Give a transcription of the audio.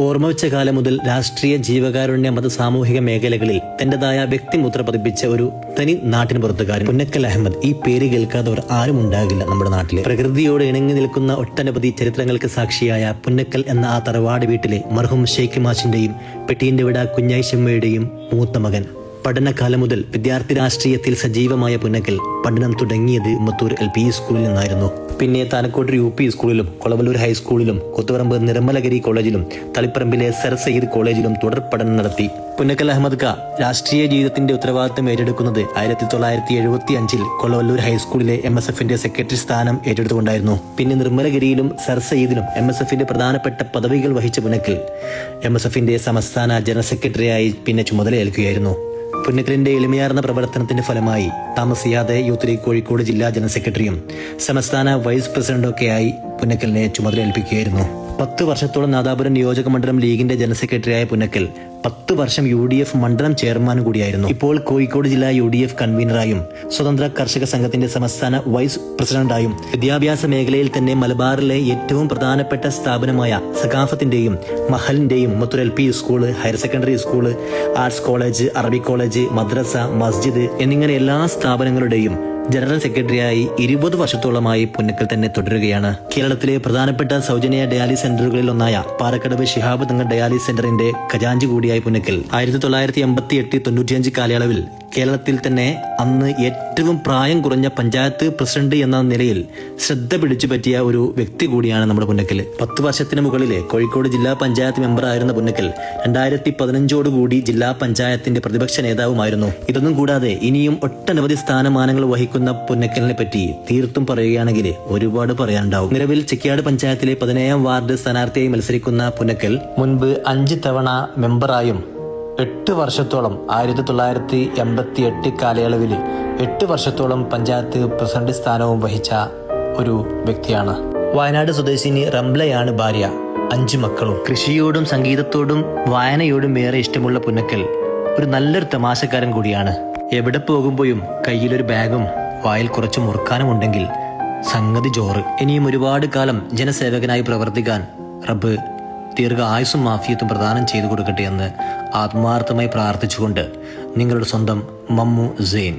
ഓർമ്മ വെച്ച കാലം മുതൽ രാഷ്ട്രീയ, ജീവകാരുണ്യ, മത, സാമൂഹിക മേഖലകളിൽ തന്റേതായ വ്യക്തിമുദ്ര പതിപ്പിച്ച ഒരു തനി നാട്ടിന് പുറത്തുകാരൻ പുന്നക്കൽ അഹമ്മദ്. ഈ പേര് കേൾക്കാത്തവർ ആരും ഉണ്ടാകില്ല നമ്മുടെ നാട്ടിലെ. പ്രകൃതിയോട് ഇണങ്ങി നിൽക്കുന്ന ഒട്ടനവധി ചരിത്രങ്ങൾക്ക് സാക്ഷിയായ പുന്നക്കൽ എന്ന ആ തറവാട് വീട്ടിലെ മർഹൂം ഷെയ്ഖ് മാഷിന്റെയും പെട്ടീന്റെ വിട കുഞ്ഞായിശമ്മയുടെയും മൂത്ത മകൻ. പഠനകാലം മുതൽ വിദ്യാർത്ഥി രാഷ്ട്രീയത്തിൽ സജീവമായ പുന്നക്കൽ പഠനം തുടങ്ങിയത് ഉമ്മത്തൂർ LP സ്കൂളിൽ നിന്നായിരുന്നു. പിന്നെ താനക്കോട്ടൂർ UP സ്കൂളിലും, കൊളവല്ലൂർ ഹൈസ്കൂളിലും, കൊത്തുപറമ്പ് നിർമ്മലഗിരി കോളേജിലും, തളിപ്പറമ്പിലെ സർ സയ്യിദ് കോളേജിലും തുടർ പഠനം നടത്തി. പുന്നക്കൽ അഹമ്മദ് ക രാഷ്ട്രീയ ജീവിതത്തിന്റെ ഉത്തരവാദിത്തം ഏറ്റെടുക്കുന്നത് 1975 കൊളവല്ലൂർ ഹൈസ്കൂളിലെ MSFന്റെ സെക്രട്ടറി സ്ഥാനം ഏറ്റെടുത്തുകൊണ്ടായിരുന്നു. പിന്നെ നിർമ്മലഗിരിയിലും സർ സയ്യിദിലും MSFന്റെ പ്രധാനപ്പെട്ട പദവികൾ വഹിച്ച പുന്നക്കൽ MSFന്റെ സംസ്ഥാന ജനറൽ സെക്രട്ടറിയായി പിന്നെ ചുമതലയേൽക്കുകയായിരുന്നു. പുന്നക്കലിന്റെ എളിമയാർന്ന പ്രവർത്തനത്തിന്റെ ഫലമായി താമസിയാതെ യൂത്ത് ലീഗ് കോഴിക്കോട് ജില്ലാ ജനറൽ സെക്രട്ടറിയും സംസ്ഥാന വൈസ് പ്രസിഡന്റൊക്കെയായി പുന്നക്കലിനെ ചുമതലയേൽപ്പിക്കുകയായിരുന്നു. 10 വർഷത്തോളം നാദാപുരം നിയോജക മണ്ഡലം ലീഗിന്റെ ജനറൽ സെക്രട്ടറിയായ പുന്നക്കൽ 10 വർഷം UDF മണ്ഡലം ചെയർമാനും കൂടിയായിരുന്നു. ഇപ്പോൾ കോഴിക്കോട് ജില്ലാ UDF കൺവീനറായും സ്വതന്ത്ര കർഷക സംഘത്തിന്റെ സംസ്ഥാന വൈസ് പ്രസിഡന്റായും വിദ്യാഭ്യാസ മേഖലയിൽ തന്നെ മലബാറിലെ ഏറ്റവും പ്രധാനപ്പെട്ട സ്ഥാപനമായ സഖാഫത്തിന്റെയും മഹലിന്റെയും Ummathur LP school, higher secondary school, arts college, Arabic college, മദ്രസ, മസ്ജിദ് എന്നിങ്ങനെ എല്ലാ സ്ഥാപനങ്ങളുടെയും ജനറൽ സെക്രട്ടറിയായി 20 വർഷത്തോളമായി പുന്നക്കൽ തന്നെ തുടരുകയാണ്. കേരളത്തിലെ പ്രധാനപ്പെട്ട സൗജന്യ ഡയാലിസ് സെന്ററുകളിൽ ഒന്നായ പാറക്കടവ് ശിഹാബ് തങ്ങൾ ഡയാലിസ് സെന്ററിന്റെ ഖജാൻജി കൂടിയായി പുന്നക്കൽ 1988-95 കാലയളവിൽ കേരളത്തിൽ തന്നെ അന്ന് ഏറ്റവും പ്രായം കുറഞ്ഞ പഞ്ചായത്ത് പ്രസിഡന്റ് എന്ന നിലയിൽ ശ്രദ്ധ പിടിച്ചു പറ്റിയ ഒരു വ്യക്തി കൂടിയാണ് നമ്മുടെ പുന്നക്കൽ. 10 വർഷത്തിന് മുകളിലെ കോഴിക്കോട് ജില്ലാ പഞ്ചായത്ത് മെമ്പർ ആയിരുന്ന പുന്നക്കൽ 2015 ജില്ലാ പഞ്ചായത്തിന്റെ പ്രതിപക്ഷ നേതാവുമായിരുന്നു. ഇതൊന്നും കൂടാതെ ഇനിയും ഒട്ടനവധി സ്ഥാനമാനങ്ങൾ വഹിക്കുന്ന പുന്നക്കലിനെ പറ്റി തീർത്തും പറയുകയാണെങ്കിൽ ഒരുപാട് പറയാനുണ്ടാവും. നിലവിൽ ചെക്കിയാട് പഞ്ചായത്തിലെ 17ാം വാർഡ് സ്ഥാനാർത്ഥിയായി മത്സരിക്കുന്ന പുന്നക്കൽ മുൻപ് 5 തവണ മെമ്പറായും 8 വർഷത്തോളം 1988 കാലയളവിൽ 8 വർഷത്തോളം പഞ്ചായത്ത് പ്രസിഡന്റ് സ്ഥാനവും വഹിച്ച ഒരു വ്യക്തിയാണ്. വയനാട് സ്വദേശിനി റംലയാണ് ഭാര്യ. 5 മക്കളും. കൃഷിയോടും സംഗീതത്തോടും വായനയോടും ഏറെ ഇഷ്ടമുള്ള പുന്നക്കൽ ഒരു നല്ലൊരു തമാശക്കാരൻ കൂടിയാണ്. എവിടെ പോകുമ്പോഴും കയ്യിലൊരു ബാഗും വായിൽ കുറച്ച് മുറുക്കാനും ഉണ്ടെങ്കിൽ സംഗതി ജോറ്. ഇനിയും ഒരുപാട് കാലം ജനസേവകനായി പ്രവർത്തിക്കാൻ റബ്ബ് ദീർഘ ആയുസ്സും മാഫിയത്തും പ്രദാനം ചെയ്തു കൊടുക്കട്ടെ എന്ന് ആത്മാർത്ഥമായി പ്രാർത്ഥിച്ചുകൊണ്ട് നിങ്ങളുടെ സ്വന്തം മമ്മു സെയിൻ.